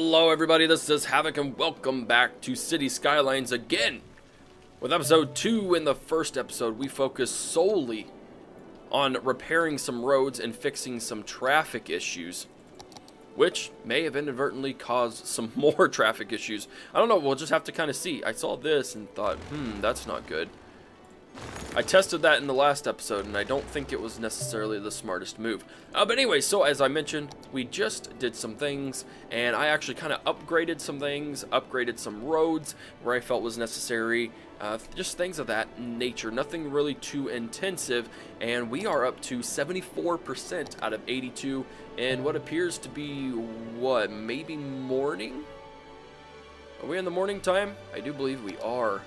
Hello everybody, this is Havoc and welcome back to City Skylines again. With episode 2, in the first episode, we focused solely on repairing some roads and fixing some traffic issues, which may have inadvertently caused some more traffic issues. I don't know, we'll just have to kind of see. I saw this and thought, that's not good. I tested that in the last episode, and I don't think it was necessarily the smartest move. But anyway, so as I mentioned, we just did some things, and I actually kind of upgraded some things, upgraded some roads where I felt was necessary, just things of that nature. Nothing really too intensive, and we are up to 74% out of 82 in what appears to be, what, maybe morning? Are we in the morning time? I do believe we are.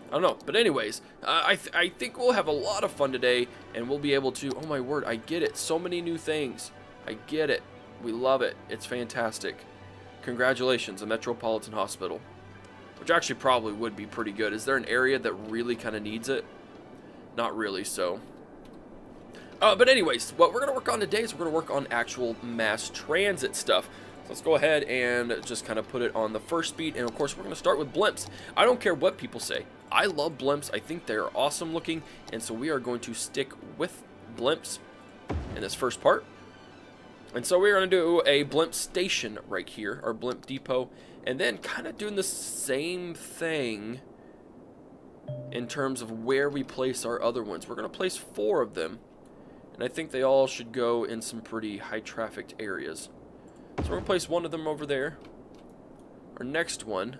I don't know, but anyways, I think we'll have a lot of fun today, and we'll be able to, oh my word, I get it, so many new things, I get it, we love it, it's fantastic. Congratulations, the Metropolitan Hospital, which actually probably would be pretty good. Is there an area that really kind of needs it? Not really, so. But anyways, what we're going to work on today is we're going to work on actual mass transit stuff. So let's go ahead and just kind of put it on the first speed, and of course we're going to start with blimps. I don't care what people say. I love blimps. I think they're awesome looking, and so we are going to stick with blimps in this first part. And so we're going to do a blimp station right here, our blimp depot, and then kind of doing the same thing in terms of where we place our other ones. We're going to place 4 of them, and I think they all should go in some pretty high trafficked areas. So we're going to place one of them over there. Our next one,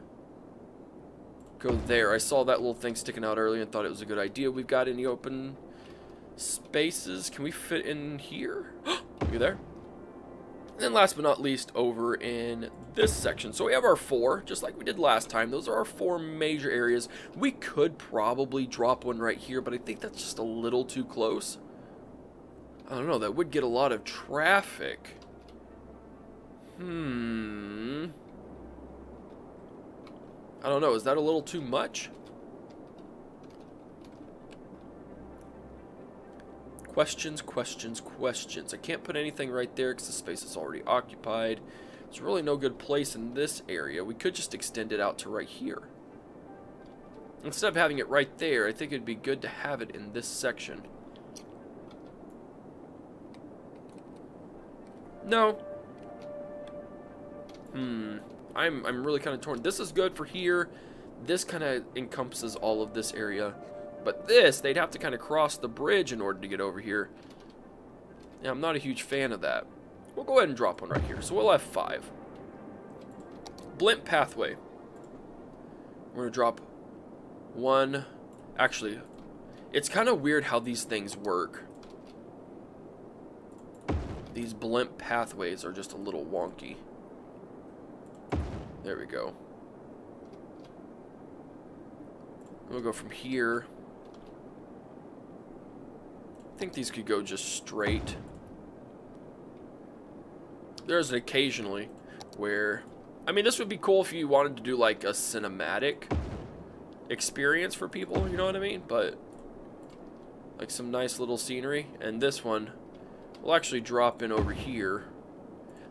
go there. I saw that little thing sticking out earlier and thought it was a good idea. We've got any open spaces. Can we fit in here? You there? And then last but not least, over in this section. So we have our 4, just like we did last time. Those are our 4 major areas. We could probably drop one right here, but I think that's just a little too close. I don't know. That would get a lot of traffic. I don't know, is that a little too much? Questions, questions, questions. I can't put anything right there because the space is already occupied. There's really no good place in this area. We could just extend it out to right here. Instead of having it right there, I think it'd be good to have it in this section. No. I'm really kind of torn. This is good for here. This kind of encompasses all of this area. But this, they'd have to kind of cross the bridge in order to get over here. Yeah, I'm not a huge fan of that. We'll go ahead and drop one right here. So we'll have 5. Blimp pathway. We're going to drop 1. Actually, it's kind of weird how these things work. These blimp pathways are just a little wonky. There we go. We'll go from here. I think these could go just straight. There's occasionally where, I mean, this would be cool if you wanted to do like a cinematic experience for people, you know what I mean? But like some nice little scenery. And this one will actually drop in over here.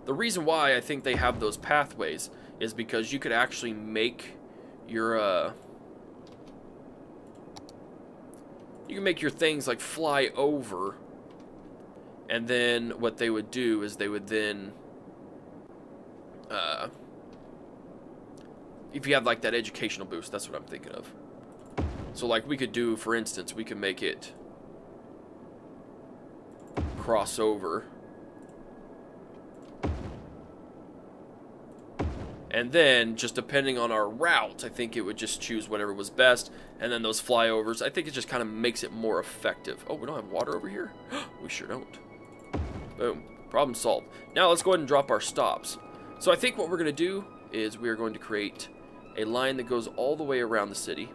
The reason why I think they have those pathways is because you could actually make your you can make your things like fly over, and then what they would do is they would then if you have like that educational boost, that's what I'm thinking of. So like we could do, for instance, we could make it cross over. And then, just depending on our route, I think it would just choose whatever was best. And then those flyovers, I think it just kind of makes it more effective. Oh, we don't have water over here? We sure don't. Boom. Problem solved. Now let's go ahead and drop our stops. So I think what we're going to do is we are going to create a line that goes all the way around the city.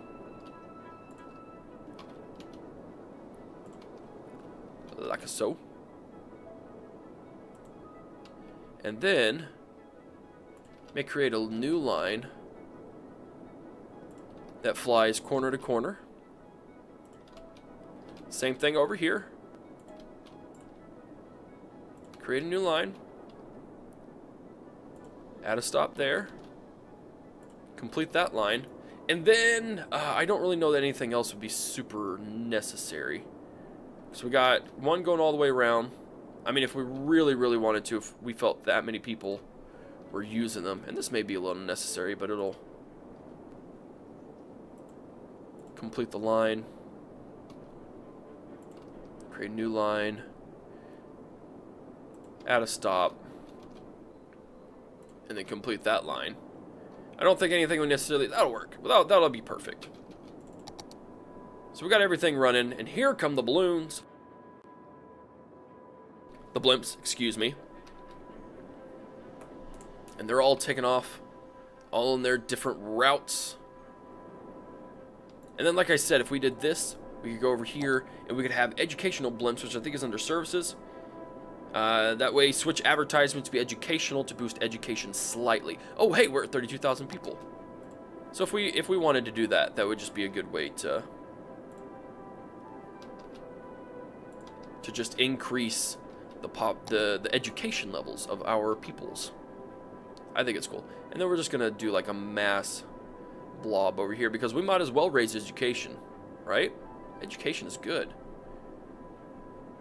Like so. And then may create a new line that flies corner to corner. Same thing over here. Create a new line. Add a stop there. Complete that line. And then, I don't really know that anything else would be super necessary. So we got one going all the way around. I mean, if we really, really wanted to, if we felt that many people were using them. And this may be a little unnecessary, but it'll complete the line. Create a new line. Add a stop. And then complete that line. I don't think anything would necessarily... That'll work. That'll be perfect. So we got everything running. And here come the balloons. The blimps, excuse me. And they're all taking off. All in their different routes. And then, like I said, if we did this, we could go over here and we could have educational blimps, which I think is under services. That way, switch advertisements to be educational to boost education slightly. Oh, hey, we're at 32,000 people. So if we wanted to do that, that would just be a good way to just increase the education levels of our peoples. I think it's cool. And then we're just gonna do like a mass blob over here because we might as well raise education, right? Education is good.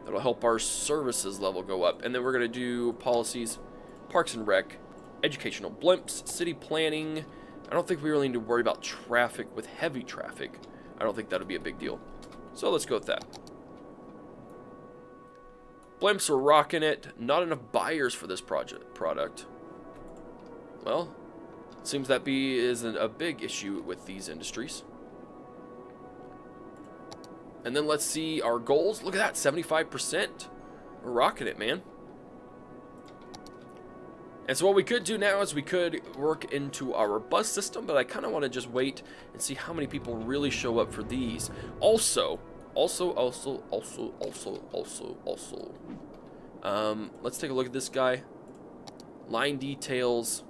That'll help our services level go up. And then we're going to do policies, parks and rec, educational blimps, city planning. I don't think we really need to worry about traffic with heavy traffic. I don't think that'll be a big deal. So let's go with that. Blimps are rocking it. Not enough buyers for this product. Well, it seems that isn't a big issue with these industries. And then let's see our goals. Look at that, 75%. We're rocking it, man. And so what we could do now is we could work into our bus system, but I kind of want to just wait and see how many people really show up for these. Also, let's take a look at this guy. Line details.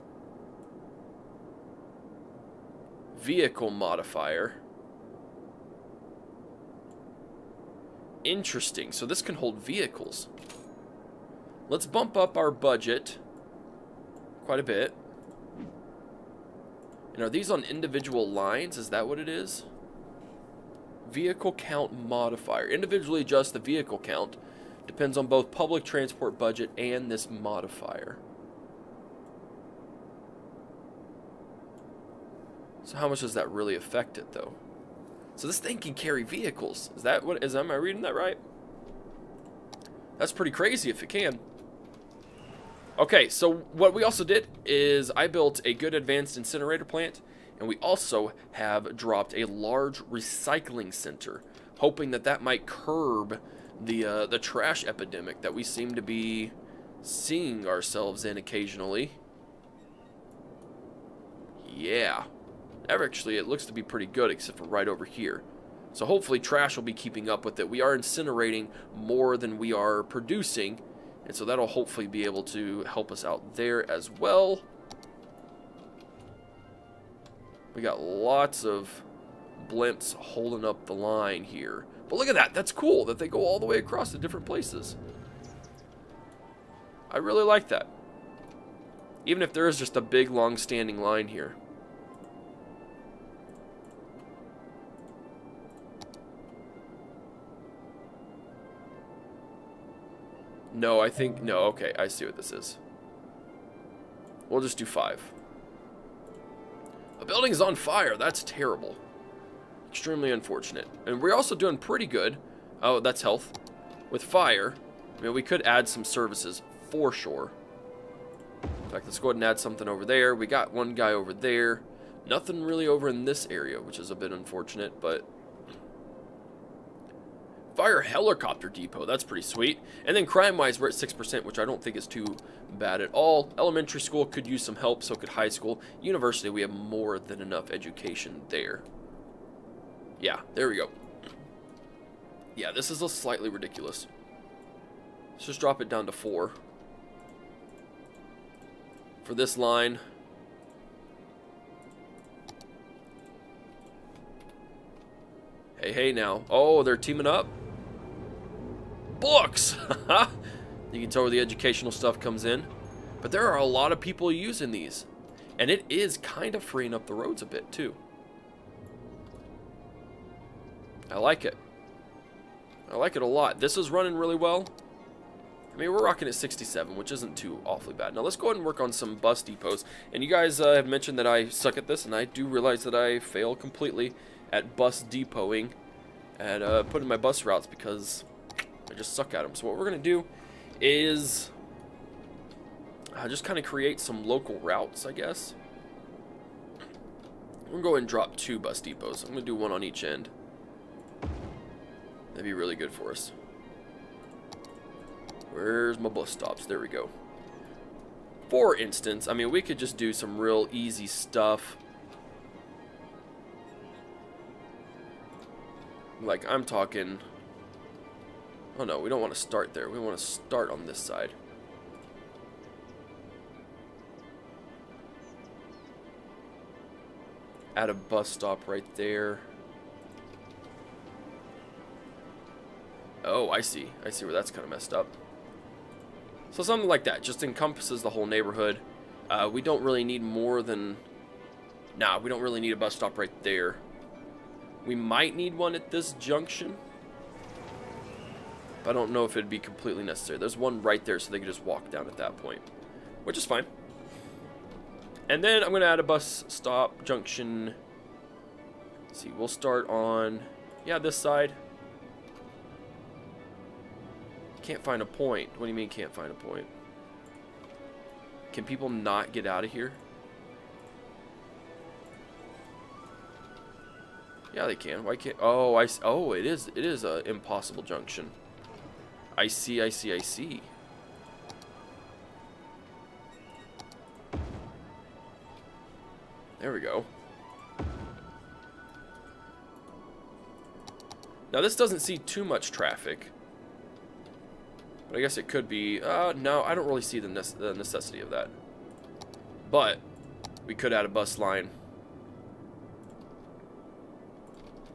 Vehicle modifier. Interesting. So this can hold vehicles. Let's bump up our budget quite a bit. And are these on individual lines? Is that what it is? Vehicle count modifier. Individually adjust the vehicle count. Depends on both public transport budget and this modifier. So how much does that really affect it, though? So this thing can carry vehicles. Am I reading that right? That's pretty crazy if it can. Okay, so what we also did is I built a good advanced incinerator plant, and we also have dropped a large recycling center, hoping that that might curb the trash epidemic that we seem to be seeing ourselves in occasionally. Yeah. Actually, it looks to be pretty good, except for right over here. So hopefully trash will be keeping up with it. We are incinerating more than we are producing, and so that'll hopefully be able to help us out there as well. We got lots of blimps holding up the line here. But look at that. That's cool that they go all the way across to different places. I really like that. Even if there is just a big, long-standing line here. No, okay, I see what this is. We'll just do 5. A building is on fire. That's terrible. Extremely unfortunate. And we're also doing pretty good. Oh, that's health. With fire, I mean, we could add some services for sure. In fact, let's go ahead and add something over there. We got one guy over there. Nothing really over in this area, which is a bit unfortunate, but... Fire helicopter depot, that's pretty sweet. And then crime-wise, we're at 6%, which I don't think is too bad at all. Elementary school could use some help, so could high school. University, we have more than enough education there. Yeah, there we go. Yeah, this is slightly ridiculous. Let's just drop it down to 4. For this line. Hey now. Oh, they're teaming up. Books! You can tell where the educational stuff comes in. But there are a lot of people using these. And it is kind of freeing up the roads a bit, too. I like it. I like it a lot. This is running really well. I mean, we're rocking at 67, which isn't too awfully bad. Now, let's go ahead and work on some bus depots. And you guys have mentioned that I suck at this, and I do realize that I fail completely at bus depoting, at putting my bus routes, because I just suck at them. So what we're going to do is just kind of create some local routes, I guess. We're going to go ahead and drop 2 bus depots. I'm going to do 1 on each end. That'd be really good for us. Where's my bus stops? There we go. For instance, I mean, we could just do some real easy stuff. Like, I'm talking... Oh no, we don't want to start there. We want to start on this side. Add a bus stop right there. Oh, I see. I see where that's kind of messed up. So something like that just encompasses the whole neighborhood. We don't really need more than... Nah, we don't really need a bus stop right there. We might need one at this junction. But I don't know if it'd be completely necessary. There's one right there, so they can just walk down at that point, which is fine. And then I'm going to add a bus stop junction. Let's see, we'll start on, yeah, this side. Can't find a point. What do you mean can't find a point? Can people not get out of here? Yeah, they can. Why can't? Oh, oh, it is a impossible junction. I see. There we go. Now this doesn't see too much traffic, but I guess it could be. No, I don't really see the necessity of that. But we could add a bus line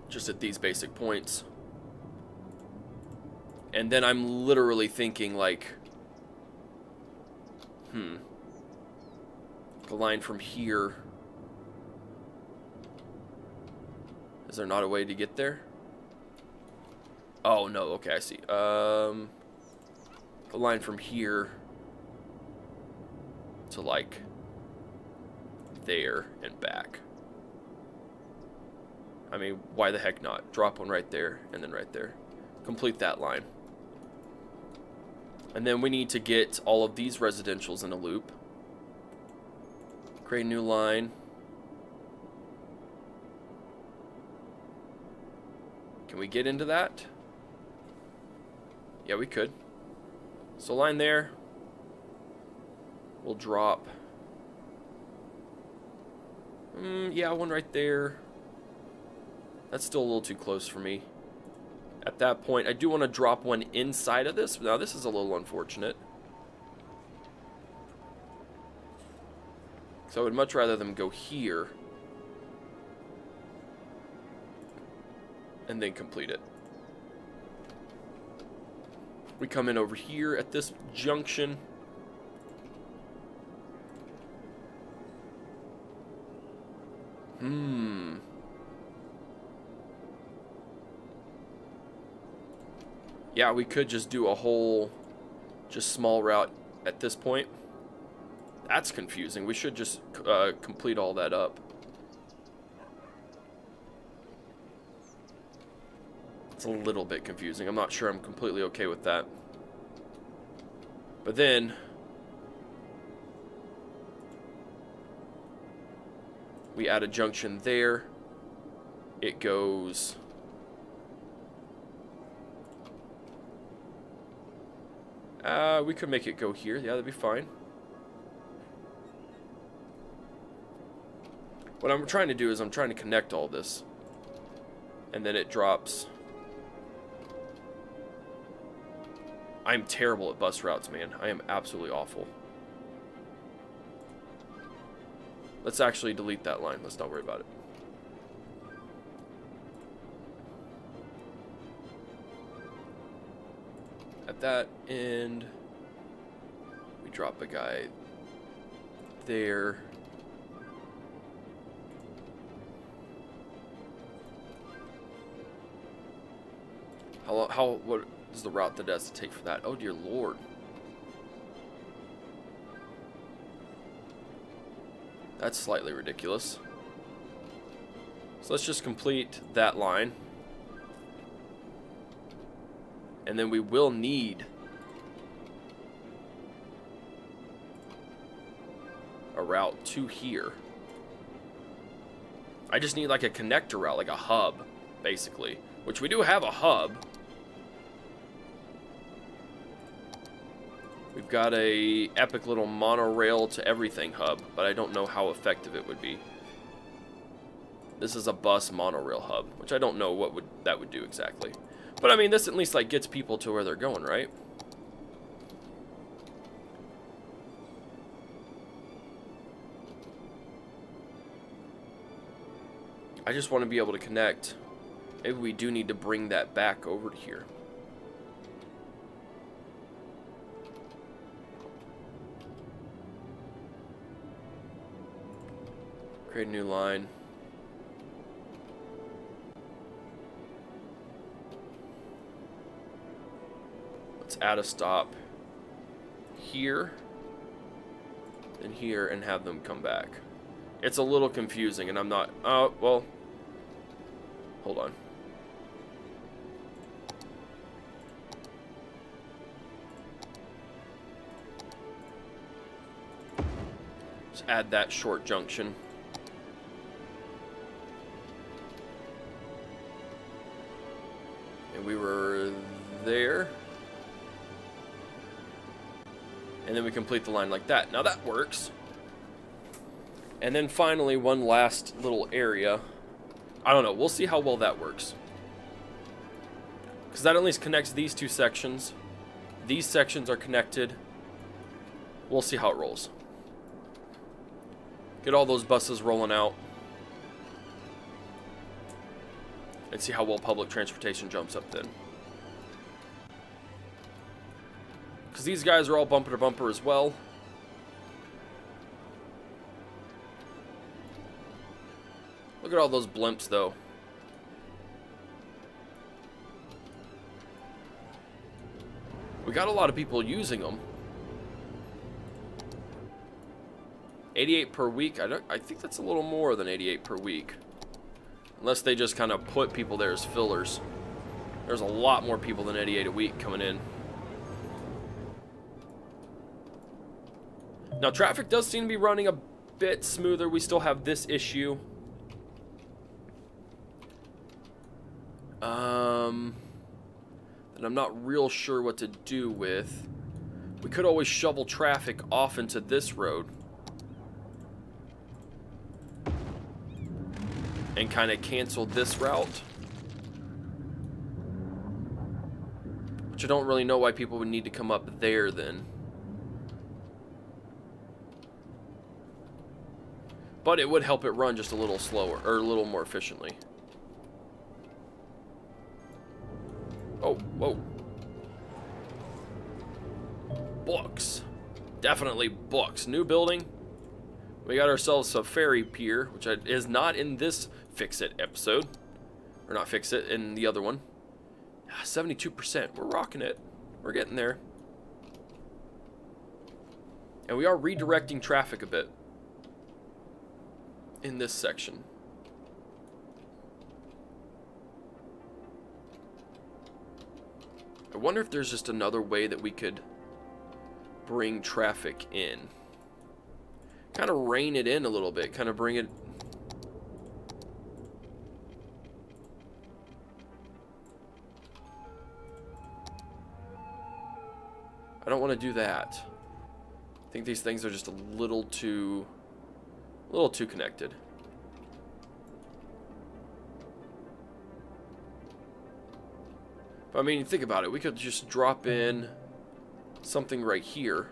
just at these basic points. And then I'm literally thinking like, the line from here. Is there not a way to get there? Oh, no. Okay, I see. The line from here to, like, there and back. I mean, why the heck not? Drop one right there and then right there. Complete that line. And then we need to get all of these residentials in a loop. Create a new line. Can we get into that? Yeah, we could. So line there. We'll drop. Yeah, one right there. That's still a little too close for me. At that point, I do want to drop one inside of this. Now, this is a little unfortunate. So I would much rather them go here and then complete it. We come in over here at this junction. Yeah, we could just do a whole, just small route at this point. That's confusing. We should just complete all that up. It's a little bit confusing. I'm not sure I'm completely okay with that. But then we add a junction there. It goes we could make it go here. Yeah, that'd be fine. What I'm trying to do is I'm trying to connect all this. And then it drops. I'm terrible at bus routes, man. I am absolutely awful. Let's actually delete that line. Let's not worry about it. At that end, we drop a guy there. What is the route that it has to take for that? Oh dear Lord. That's slightly ridiculous. So let's just complete that line. And then we will need a route to here. I just need like a connector route, like a hub, basically. Which we do have a hub. We've got a epic little monorail to everything hub, but I don't know how effective it would be. This is a bus monorail hub, which I don't know what that would do exactly. But I mean, this at least like gets people to where they're going, right? I just want to be able to connect. Maybe we do need to bring that back over to here. Create a new line. Let's add a stop here and here and have them come back. It's a little confusing and I'm not... well... Hold on. Just add that short junction. And we were there. And then we complete the line like that. Now that works. And then finally, one last little area. I don't know. We'll see how well that works. Because that at least connects these two sections. These sections are connected. We'll see how it rolls. Get all those buses rolling out. And see how well public transportation jumps up then. Because these guys are all bumper to bumper as well. Look at all those blimps though. We got a lot of people using them. 88 per week. I think that's a little more than 88 per week. Unless they just kind of put people there as fillers. There's a lot more people than 88 a week coming in. Now traffic does seem to be running a bit smoother. We still have this issue. That I'm not real sure what to do with. We could always shovel traffic off into this road. And kind of cancel this route. Which I don't really know why people would need to come up there then. But it would help it run just a little slower, or a little more efficiently. Oh, whoa. Books. Definitely books. New building. We got ourselves a ferry pier, which is not in this Fix-It episode. Or not Fix-It, in the other one. 72%. We're rocking it. We're getting there. And we are redirecting traffic a bit. In this section. I wonder if there's just another way that we could bring traffic in. Kind of rein it in a little bit. Kind of bring it... I don't want to do that. I think these things are just a little too connected. But I mean, think about it. We could just drop in something right here.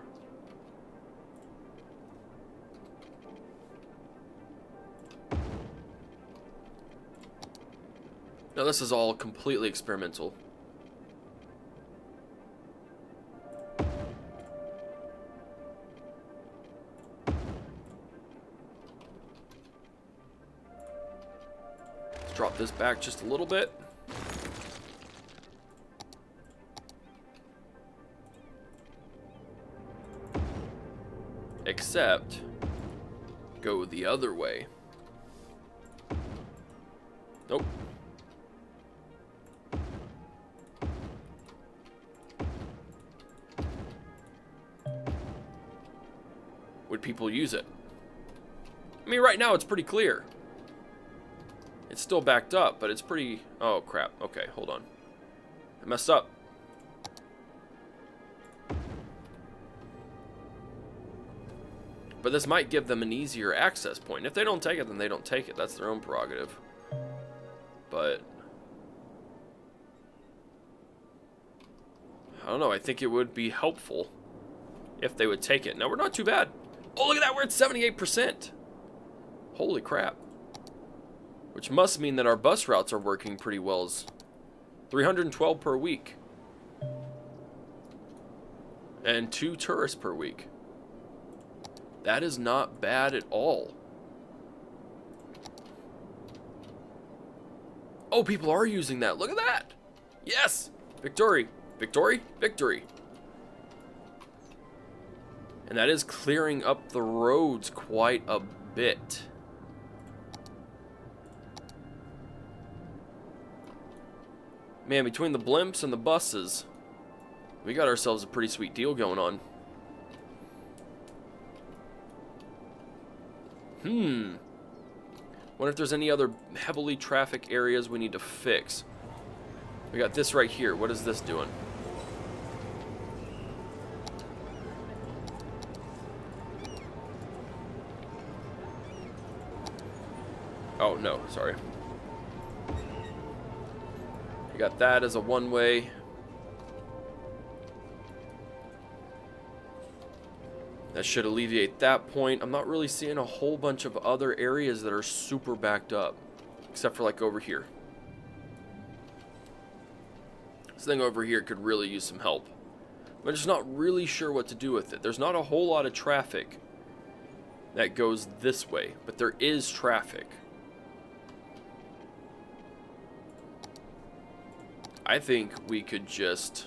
Now this is all completely experimental. this back just a little bit. Except, go the other way. Nope. Would people use it? I mean, right now it's pretty clear. It's still backed up, but it's pretty... Oh, crap. Okay, hold on. I messed up. But this might give them an easier access point. If they don't take it, then they don't take it. That's their own prerogative. But... I don't know. I think it would be helpful if they would take it. Now, we're not too bad. Oh, look at that. We're at 78%. Holy crap. Which must mean that our bus routes are working pretty well. As 312 per week. And 2 tourists per week. That is not bad at all. Oh, people are using that. Look at that. Yes. Victory. Victory. Victory. And that is clearing up the roads quite a bit. Man, between the blimps and the buses, we got ourselves a pretty sweet deal going on. Wonder if there's any other heavily traffic areas we need to fix. We got this right here. What is this doing? Oh, no, sorry. We got that as a one-way. That should alleviate that point. I'm not really seeing a whole bunch of other areas that are super backed up. Except for like over here. This thing over here could really use some help. But I'm just not really sure what to do with it. There's not a whole lot of traffic that goes this way. But there is traffic. I think we could just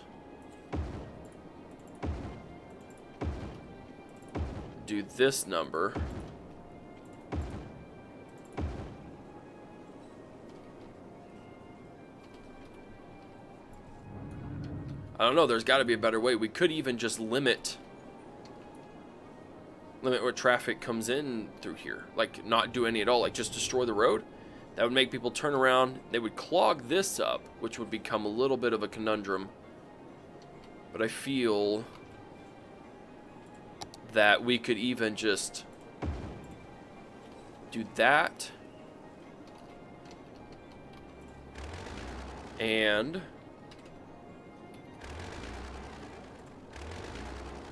do this number. I don't know, there's got to be a better way. We could even just limit what traffic comes in through here. Like, not do any at all, like just destroy the road. That would make people turn around. They would clog this up, which would become a little bit of a conundrum. But I feel that we could even just do that. And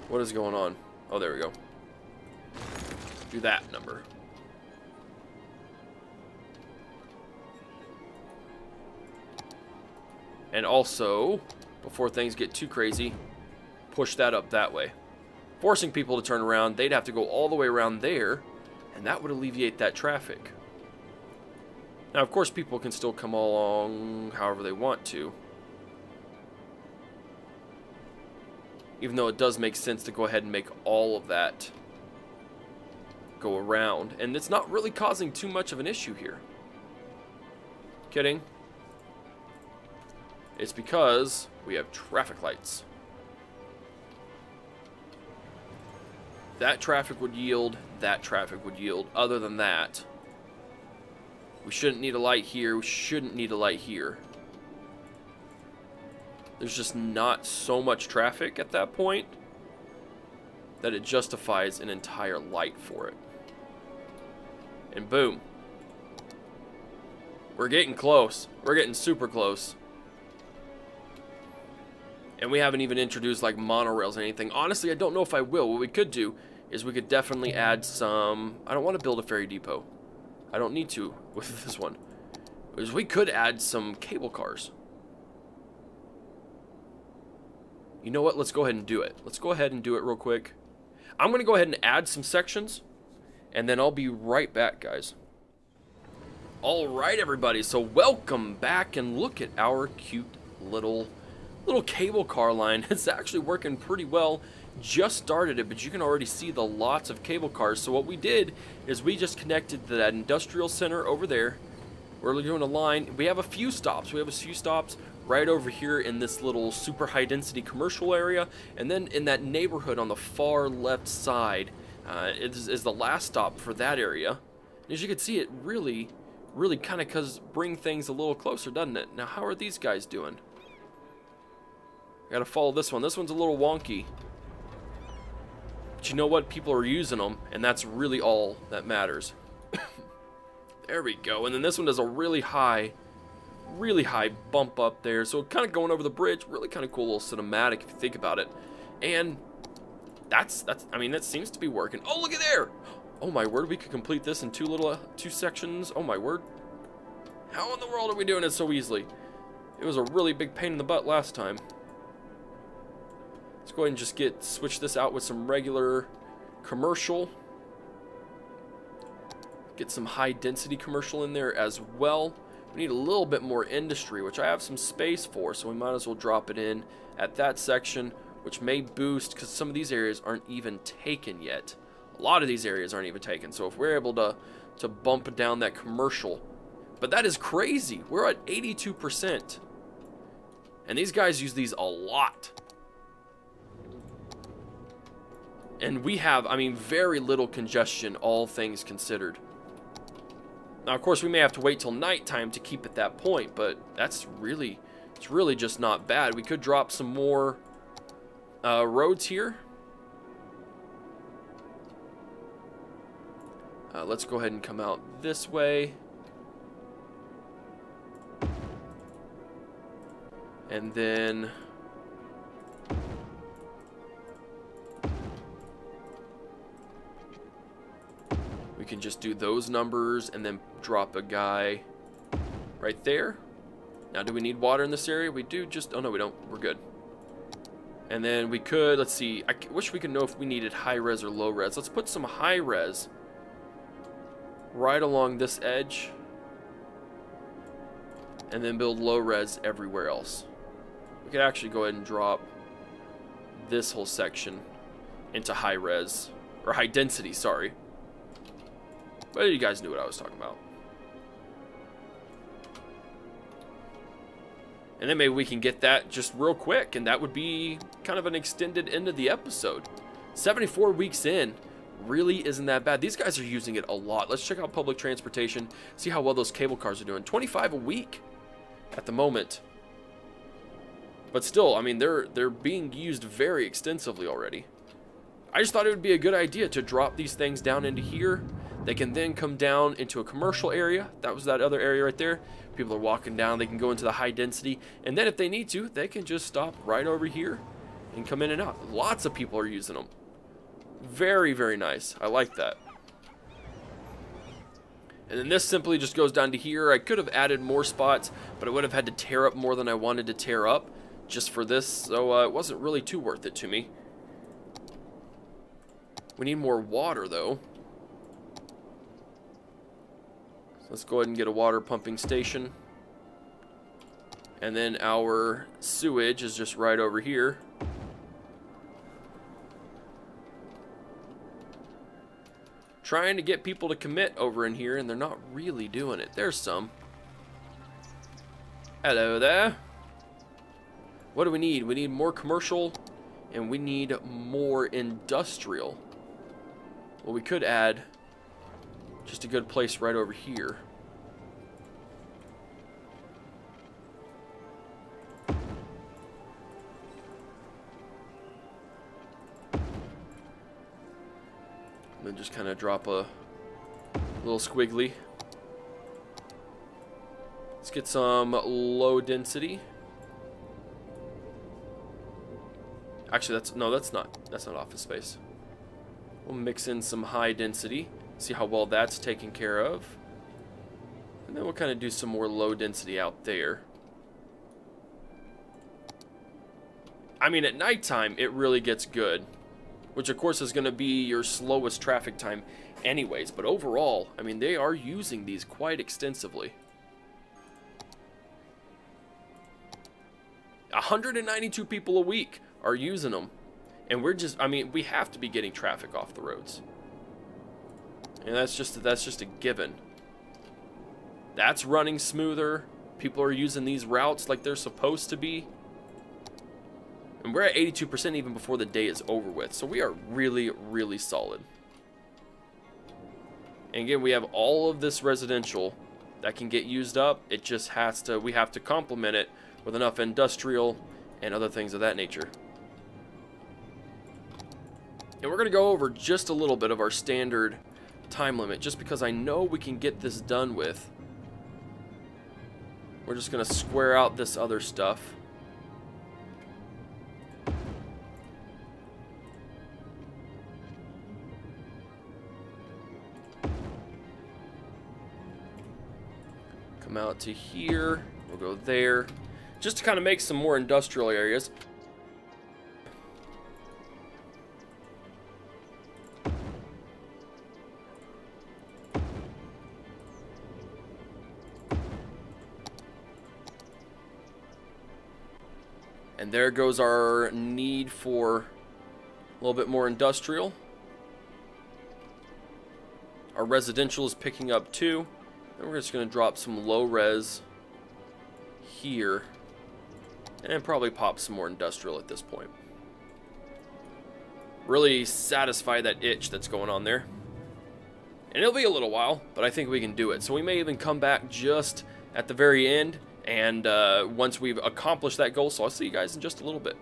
what is going on? Oh, there we go. Do that number. And also, before things get too crazy, push that up that way. Forcing people to turn around, they'd have to go all the way around there, and that would alleviate that traffic. Now, of course, people can still come along however they want to. Even though it does make sense to go ahead and make all of that go around. And it's not really causing too much of an issue here. Kidding. It's because we have traffic lights. That traffic would yield, that traffic would yield. Other than that, we shouldn't need a light here, we shouldn't need a light here. There's just not so much traffic at that point that it justifies an entire light for it. And boom. We're getting close. We're getting super close. And we haven't even introduced like monorails or anything. Honestly, I don't know if I will. What we could do is we could definitely add some... I don't want to build a ferry depot. I don't need to with this one. Is we could add some cable cars. You know what? Let's go ahead and do it. Let's go ahead and do it real quick. I'm going to go ahead and add some sections. And then I'll be right back, guys. Alright everybody, so welcome back, and look at our cute little cable car line. It's actually working pretty well. Just started it, but you can already see the lots of cable cars. So what we did is we just connected to that industrial center over there. We're doing a line. We have a few stops. Right over here in this little super high density commercial area, and then in that neighborhood on the far left side is the last stop for that area. And as you can see, it really kind of bring things a little closer, doesn't it? Now, how are these guys doing? I gotta follow this one. This one's a little wonky. But you know what? People are using them, and that's really all that matters. There we go. And then this one does a really high bump up there. So kind of going over the bridge. Really kind of cool little cinematic if you think about it. And I mean, that seems to be working. Oh, look at there! Oh my word, we could complete this in two sections. Oh my word. How in the world are we doing it so easily? It was a really big pain in the butt last time. Let's go ahead and just switch this out with some regular commercial. Get some high density commercial in there as well. We need a little bit more industry, which I have some space for, so we might as well drop it in at that section, which may boost, because some of these areas aren't even taken yet. A lot of these areas aren't even taken, so if we're able to bump down that commercial. But that is crazy. We're at 82%. And these guys use these a lot. And we have, I mean, very little congestion, all things considered. Now, of course, we may have to wait till nighttime to keep at that point, but it's really just not bad. We could drop some more roads here. Let's go ahead and come out this way. And then we can just do those numbers and then drop a guy right there. Now, do we need water in this area? We do. Oh no, we don't. We're good. And then we could, let's see, I wish we could know if we needed high res or low res. Let's put some high res right along this edge, and then build low res everywhere else. We could actually go ahead and drop this whole section into high res, or high density, sorry. But you guys knew what I was talking about. And then maybe we can get that just real quick, and that would be kind of an extended end of the episode. 74 weeks in. Really isn't that bad. These guys are using it a lot. Let's check out public transportation, see how well those cable cars are doing. 25 a week at the moment. But still, I mean, they're being used very extensively already. I just thought it would be a good idea to drop these things down into here. They can then come down into a commercial area. That was that other area right there. People are walking down. They can go into the high density. And then if they need to, they can just stop right over here and come in and out. Lots of people are using them. Very, very nice. I like that. And then this simply just goes down to here. I could have added more spots, but I would have had to tear up more than I wanted to tear up just for this, so it wasn't really too worth it to me. We need more water, though. So let's go ahead and get a water pumping station. And then our sewage is just right over here. Trying to get people to commit over in here, and they're not really doing it. There's some. Hello there. What do we need? We need more commercial, and we need more industrial. Well, we could add just a good place right over here. And then just kind of drop a little squiggly. Let's get some low density. Actually, that's not office space. We'll mix in some high density, see how well that's taken care of. And then we'll kind of do some more low density out there. I mean, at nighttime, it really gets good which of course is going to be your slowest traffic time anyways. But overall, I mean, they are using these quite extensively. 192 people a week are using them. And we're just, I mean, we have to be getting traffic off the roads. And that's just a given. That's running smoother. People are using these routes like they're supposed to be. And we're at 82% even before the day is over with. So we are really, really solid. And again, we have all of this residential that can get used up. It just has to, we have to complement it with enough industrial and other things of that nature. And we're going to go over just a little bit of our standard time limit, just because I know we can get this done with. We're just going to square out this other stuff. Come out to here. We'll go there. Just to kind of make some more industrial areas. And there goes our need for a little bit more industrial. Our residential is picking up too. And we're just going to drop some low res here. And then probably pop some more industrial at this point. Really satisfy that itch that's going on there. And it'll be a little while, but I think we can do it. So we may even come back just at the very end. And once we've accomplished that goal, so I'll see you guys in just a little bit.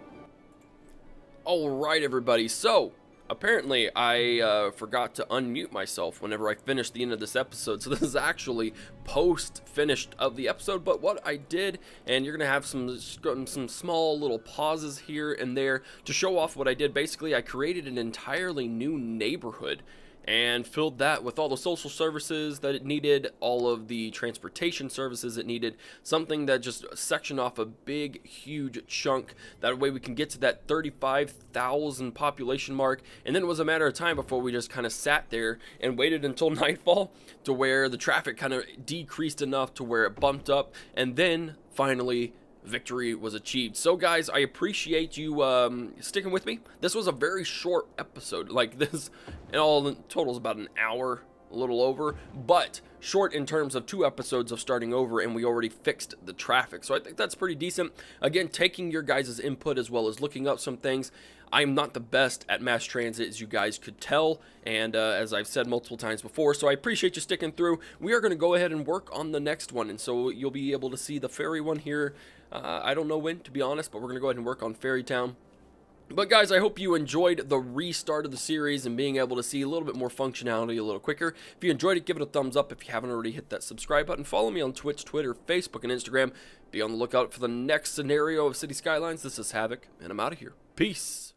Alright everybody, so apparently I forgot to unmute myself whenever I finished the end of this episode. So this is actually post-finished of the episode, but what I did, and you're going to have some small little pauses here and there to show off what I did. Basically, I created an entirely new neighborhood and filled that with all the social services that it needed, all of the transportation services it needed, something that just sectioned off a big, huge chunk. That way we can get to that 35,000 population mark, and then it was a matter of time before we just kind of sat there and waited until nightfall to where the traffic kind of decreased enough to where it bumped up, and then finally victory was achieved. So guys, I appreciate you sticking with me. This was a very short episode. Like this, in all total, is about an hour, a little over, but short in terms of 2 episodes of starting over, and we already fixed the traffic. So I think that's pretty decent. Again, taking your guys' input as well as looking up some things. I'm not the best at mass transit, as you guys could tell, and as I've said multiple times before, so I appreciate you sticking through. We are going to go ahead and work on the next one, and so you'll be able to see the ferry one here. I don't know when, to be honest, but we're going to go ahead and work on Ferry Town. But guys, I hope you enjoyed the restart of the series and being able to see a little bit more functionality a little quicker. If you enjoyed it, give it a thumbs up. If you haven't already, hit that subscribe button. Follow me on Twitch, Twitter, Facebook, and Instagram. Be on the lookout for the next scenario of City Skylines. This is Havoc, and I'm out of here. Peace.